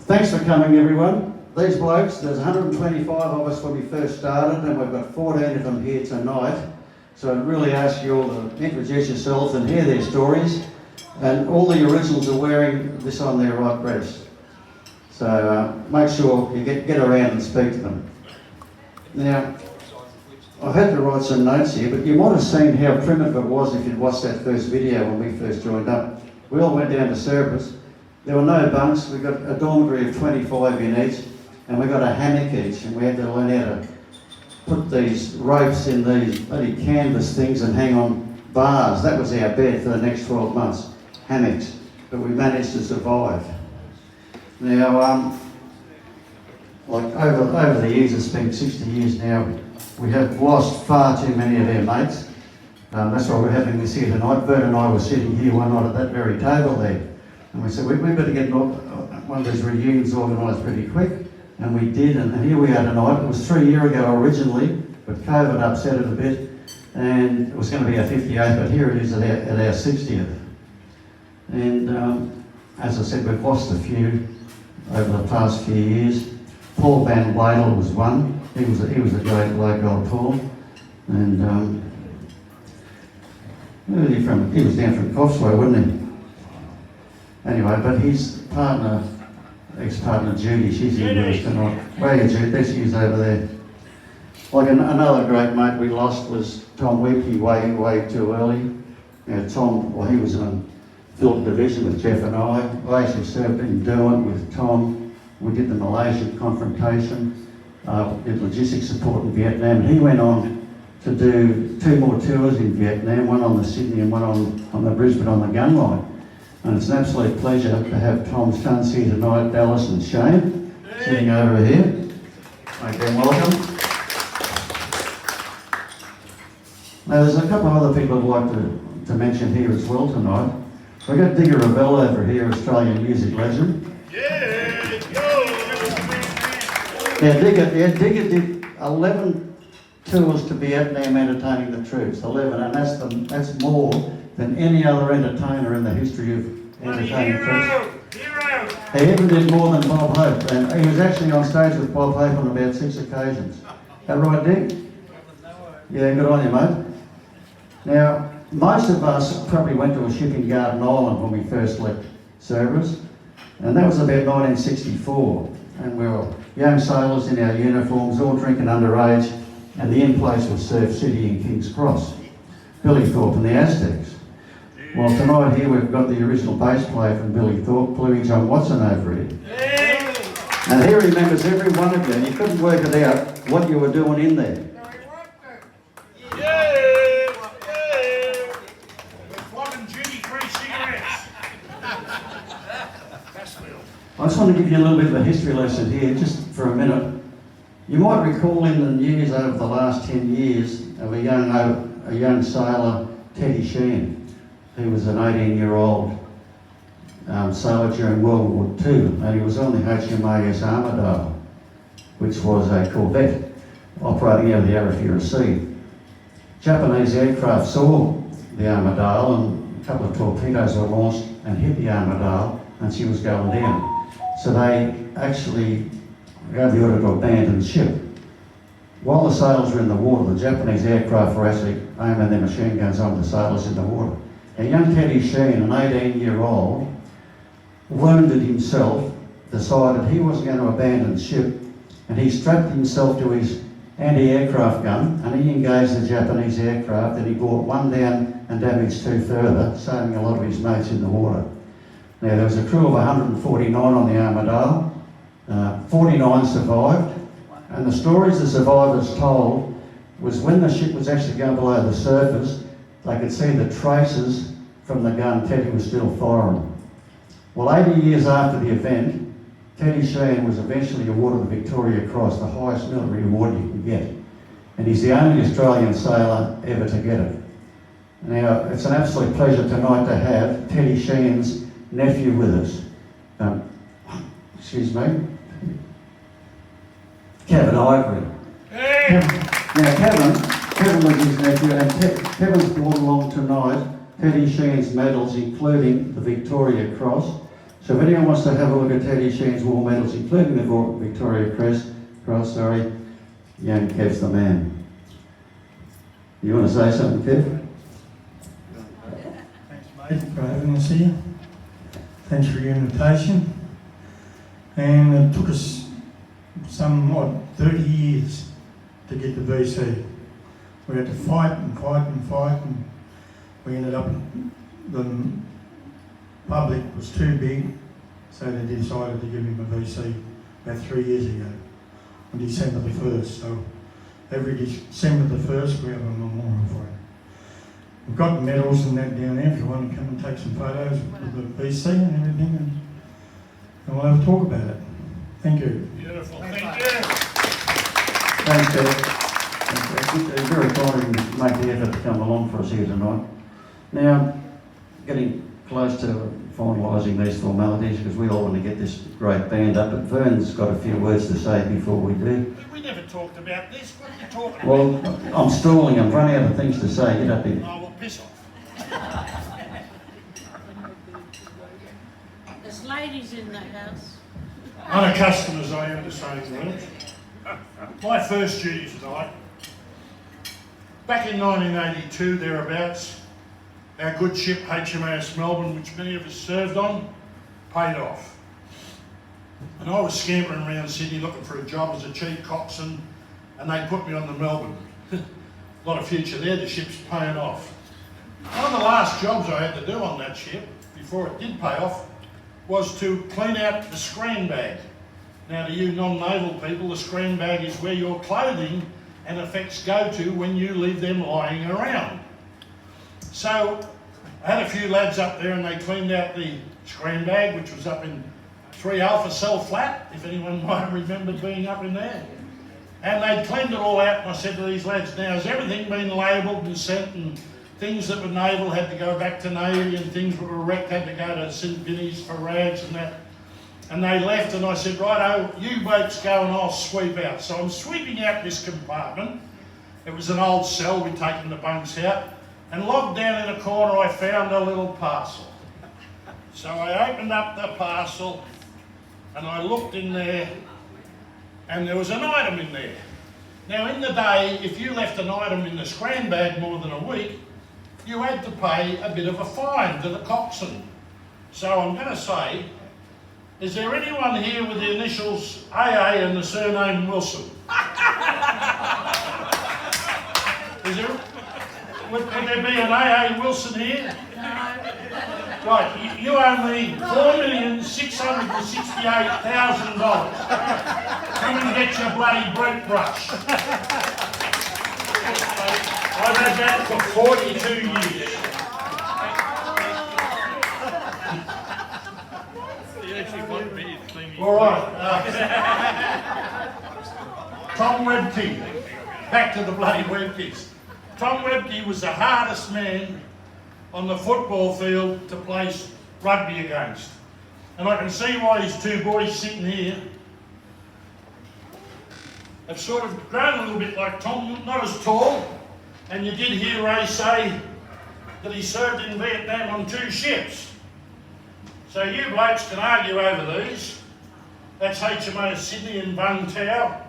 Thanks for coming, everyone. These blokes, there's 125 of us when we first started, and we've got 14 of them here tonight. So I'd really ask you all to introduce yourselves and hear their stories. And all the originals are wearing this on their right breast. So make sure you get around and speak to them. Now, I've had to write some notes here, but you might have seen how primitive it was if you'd watched that first video when we first joined up. We all went down to Cerberus. There were no bunks. We got a dormitory of 25 in each, and we got a hammock each, and we had to learn how to put these ropes in these bloody canvas things and hang on bars. That was our bed for the next 12 months, hammocks. But we managed to survive. Now, like over the years, it's been 60 years now, we have lost far too many of our mates. That's why we're having this here tonight. Bert and I were sitting here one night at that very table there. And we said, we better get one of these reunions organised pretty quick. And we did, and here we are tonight. It was 3 years ago originally, but COVID upset it a bit. And it was going to be our 58th, but here it is at our 60th. And as I said, we've lost a few over the past few years. Paul Van Wadel was one. He was a great bloke, old Paul. And where was he from? He was down from Coffsway, wasn't he? Anyway, but his partner, ex-partner Judy, she's here with us tonight. Where are you, Judy? There she is over there. Like another great mate we lost was Tom Weepke way too early. Tom, well, he was in Field Division with Jeff and I actually served in Derwent with Tom. We did the Malaysian confrontation, did logistics support in Vietnam. He went on to do 2 more tours in Vietnam, one on the Sydney and one on the Brisbane on the gun line. And it's an absolute pleasure to have Tom's sons here tonight, Dallas and Shane, sitting over here. Make them welcome. Now there's a couple of other people I'd like to mention here as well tonight. We've got Digger Revell over here, Australian music legend. Yeah, Digger did 11 tours to Vietnam entertaining the troops, 11, and that's more than any other entertainer in the history of entertaining troops. He even did more than Bob Hope, and he was actually on stage with Bob Hope on about 6 occasions. Is that right, Dick? Yeah, good on you, mate. Now, most of us probably went to a ship in Garden Island when we first left Cerberus, and that was about 1964, and we were young sailors in our uniforms, all drinking underage, and the in-place was Surf City in King's Cross, Billy Thorpe and the Aztecs. Well, tonight here we've got the original bass player from Billy Thorpe, Bluey John Watson over here. And he remembers every one of you, and you couldn't work it out what you were doing in there. I just want to give you a little bit of a history lesson here, just for a minute. You might recall in the news over the last 10 years of a young sailor, Teddy Sheehan. He was an 18-year-old sailor during World War II, and he was on the HMAS Armidale, which was a corvette operating out of the Arafura Sea. Japanese aircraft saw the Armidale, and a couple of torpedoes were launched and hit the Armidale, and she was going down. So they actually gave the order to abandon the ship. While the sailors were in the water, the Japanese aircraft were actually aiming their machine guns on the sailors in the water. A young Teddy Sheehan, an 18-year-old, wounded himself, decided he wasn't going to abandon the ship, and he strapped himself to his anti-aircraft gun, and he engaged the Japanese aircraft, and he brought one down and damaged 2 further, saving a lot of his mates in the water. Now, there was a crew of 149 on the Armidale. 49 survived, and the stories the survivors told was when the ship was actually going below the surface, they could see the traces from the gun Teddy was still firing. Well, 80 years after the event, Teddy Sheehan was eventually awarded the Victoria Cross, the highest military award you can get. And he's the only Australian sailor ever to get it. Now, it's an absolute pleasure tonight to have Teddy Sheehan's nephew with us. Excuse me. Kevin Ivory. Hey. Now Kevin was his nephew, and Kevin's brought along tonight Teddy Sheehan's medals, including the Victoria Cross. So if anyone wants to have a look at Teddy Sheen's war medals, including the Victoria Cross, young Kev's the man. You want to say something, Kev? Thanks, mate, for having us here. Thanks for your invitation. And it took us some 30 years to get the VC. We had to fight and fight and fight, and we ended up, the public was too big, so they decided to give him a VC about 3 years ago, on December the 1st. So every December the 1st we have a memorial for him. We've got medals and that down there if you want to come and take some photos with the VC and everything, and we'll have a talk about it. Thank you. Beautiful. Thank you. Thanks, Kev. It's very kind of you to make the effort to come along for us here tonight. Now, getting close to finalising these formalities, because we all want to get this great band up, but Vern's got a few words to say before we do. We never talked about this. What are you talking Well, about? I'm stalling, I'm running out of things to say. Get up here. Oh, well, piss off. There's ladies in the house. Unaccustomed as I am to saying words. My first duty tonight, back in 1982, thereabouts, our good ship HMAS Melbourne, which many of us served on, paid off. And I was scampering around Sydney looking for a job as a chief coxswain, and they put me on the Melbourne. A lot of future there, the ship's paying off. One of the last jobs I had to do on that ship, before it did pay off, was to clean out the screen bag. Now to you non-naval people, the screen bag is where your clothing and effects go to when you leave them lying around. So I had a few lads up there and they cleaned out the screen bag, which was up in 3 Alpha Cell Flat, if anyone might remember being up in there. And they'd cleaned it all out, and I said to these lads, now has everything been labelled and sent, and things that were naval had to go back to Navy, and things that were wrecked had to go to St Vinny's for rags and that. And they left, and I said, righto, you blokes go and I'll sweep out. So I'm sweeping out this compartment. It was an old cell, we'd taken the bunks out, and locked down in a corner I found a little parcel. So I opened up the parcel and I looked in there, and there was an item in there. Now in the day, if you left an item in the scran bag more than a week, you had to pay a bit of a fine to the coxswain. So I'm going to say, is there anyone here with the initials AA and the surname Wilson? Is there? Would there be an AA Wilson here? No. Right, you owe me $4,668,000. Come and get your bloody brute brush. I've had that for 42 years. All right. Tom Webke. Back to the bloody Webkes. Tom Webke was the hardest man on the football field to play rugby against. And I can see why these two boys sitting here have sort of grown a little bit like Tom, not as tall. And you did hear Ray say that he served in Vietnam on 2 ships. So you blokes can argue over these. That's HMAS Sydney and Bung Tau.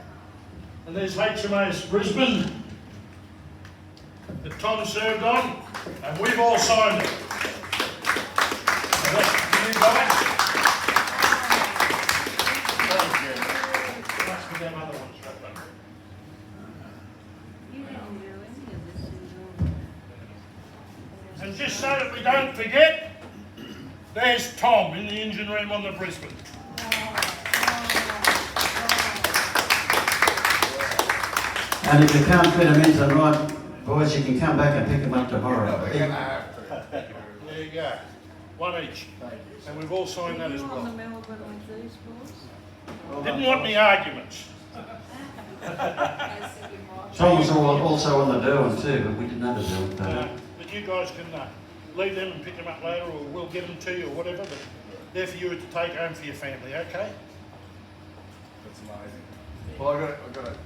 And there's HMAS Brisbane that Tom served on, and we've all signed it. So that's you guys. Must be them other ones, right? You didn't do any of this in your... And just so that we don't forget, there's Tom in the engine room on the Brisbane. And if you can't fit them in tonight, boys, you can come back and pick them up tomorrow. There you go. One each. And we've all signed that as Were you on the well. Melbourne with these boys? Didn't want any arguments. Tom was also on the Derwent too, but we didn't have a Derwent. But you guys can leave them and pick them up later, or we'll get them to you or whatever. But they're for you to take home for your family, okay? That's amazing. Well, I got it.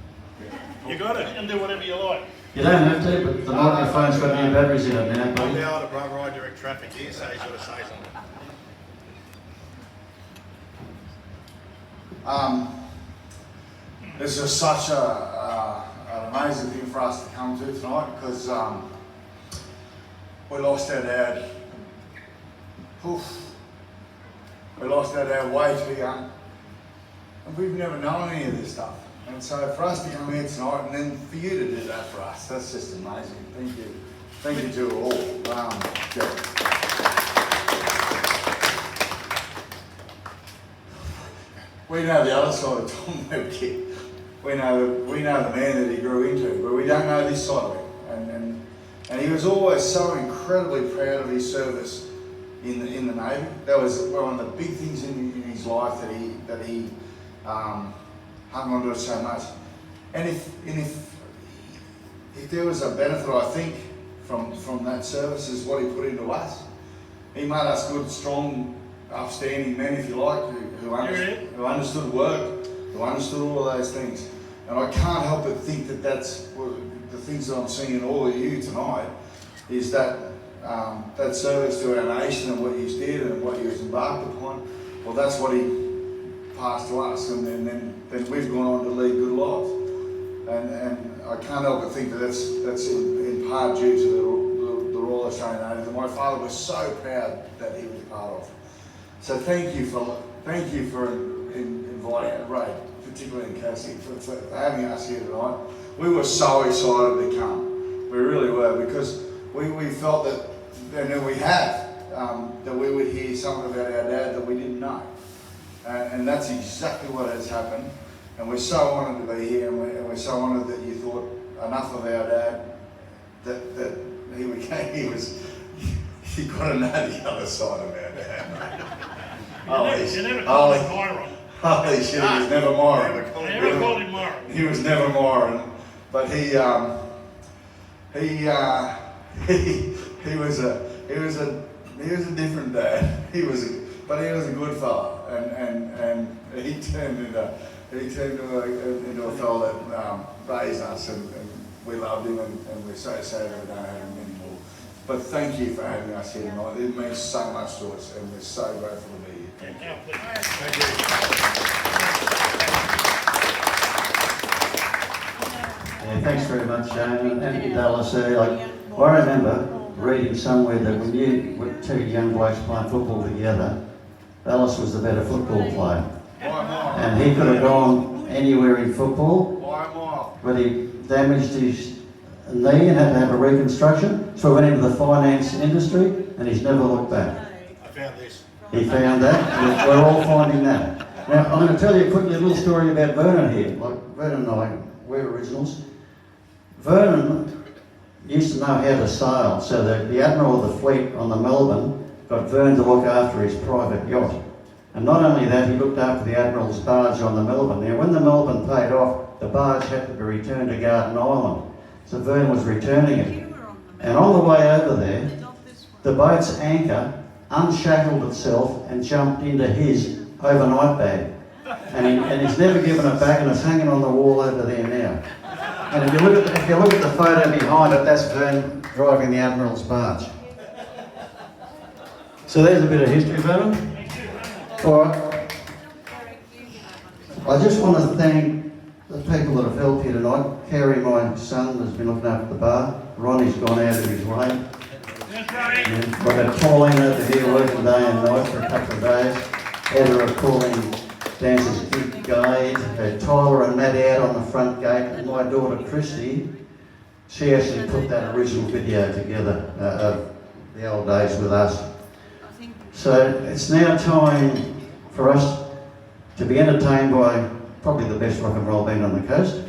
You got it. You can do whatever you like. You don't have to, but the microphone's got new batteries in it now, I'm buddy. the older brother, I direct traffic here, so he's got to say something. This is such an amazing thing for us to come to tonight because we lost our dad. Oof. We lost our dad way too young. And we've never known any of this stuff. And so for us to come here tonight and then for you to do that for us, that's just amazing. Thank you. Thank you to all. Yeah. We know the other side of Tom Webkit. We know the man that he grew into, but we don't know this side of him. And he was always so incredibly proud of his service in the Navy. That was one of the big things in his life that he hung on to it so much. And if there was a benefit, I think, from that service is what he put into us. He made us good, strong, upstanding men, if you like, who understood work, who understood all of those things. And I can't help but think that that's the things that I'm seeing in all of you tonight, is that that service to our nation and what you did and what you embarked upon. Well, that's what he passed to us, and then we've gone on to lead good lives. And I can't help but think that that's in part due to the Royal Australian Navy that my father was so proud that he was a part of. So thank you for inviting Ray, particularly in Cassie, for having us here tonight. We were so excited to come. We really were, because we felt that, and we have, that we would hear something about our dad that we didn't know. And that's exactly what has happened. And we're so honoured to be here, and we're so honoured that you thought enough of our dad, that you got to know the other side of our dad. You never called him Myron. Holy shit, he was never Myron. Never called him Myron. He was never Myron, but he was a different dad. But he was a good fella, and he turned into a fella that raised us, and we loved him, and we're so sad that we don't have him anymore. But thank you for having us here tonight. It means so much to us, and we're so grateful to be here. Thank you. Yeah, thanks very much, Shane. And Dallas, I remember reading somewhere that when you were two young blokes playing football together, Dallas was the better football player. And he could have gone anywhere in football, but he damaged his knee and had to have a reconstruction. So he went into the finance industry, and he's never looked back. I found this. He found that. We're all finding that. Now, I'm going to tell you quickly a little story about Vernon here. Like, Vernon and I, we're originals. Vernon used to know how to sail, so the admiral of the fleet on the Melbourne got Vern to look after his private yacht. And not only that, he looked after the admiral's barge on the Melbourne. Now, when the Melbourne paid off, the barge had to be returned to Garden Island. So Vern was returning it. And on the way over there, the boat's anchor unshackled itself and jumped into his overnight bag. And he's never given it back, and it's hanging on the wall over there now. And if you look at the photo behind it, that's Vern driving the admiral's barge. So there's a bit of history, Vernon. All right. I just want to thank the people that have helped here tonight. Kerry, my son, has been looking after the bar. Ronnie's gone out of his way. We've got Pauline over here working day and night for a couple of days. Heather are calling dancers Big Guide. Tyler and Matt out on the front gate. And my daughter Christy, she actually put that original video together of the old days with us. So it's now time for us to be entertained by probably the best rock and roll band on the coast,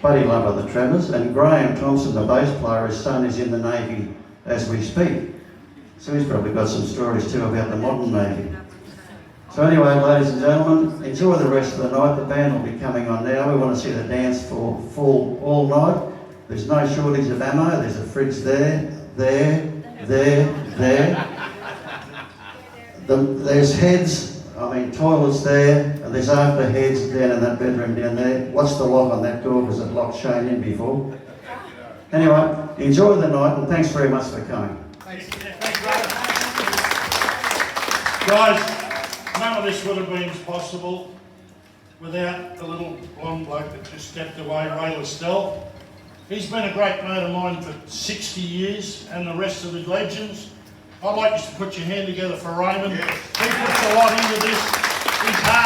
Buddy Love of the Tremors, and Graham Thompson, the bass player, his son is in the Navy as we speak. So he's probably got some stories too about the modern Navy. So anyway, ladies and gentlemen, enjoy the rest of the night. The band will be coming on now. We want to see the dance floor full all night. There's no shortage of ammo. There's a fridge there. There's heads, toilets there, and there's after heads down in that bedroom down there. Watch the lock on that door because it locked Shane in before. Anyway, enjoy the night, and thanks very much for coming. Guys, none of this would have been possible without the little blonde bloke that just stepped away, Ray Lastelle. He's been a great mate of mine for 60 years, and the rest of the legends. I'd like you to put your hand together for Raymond. He puts a lot into this. He's hard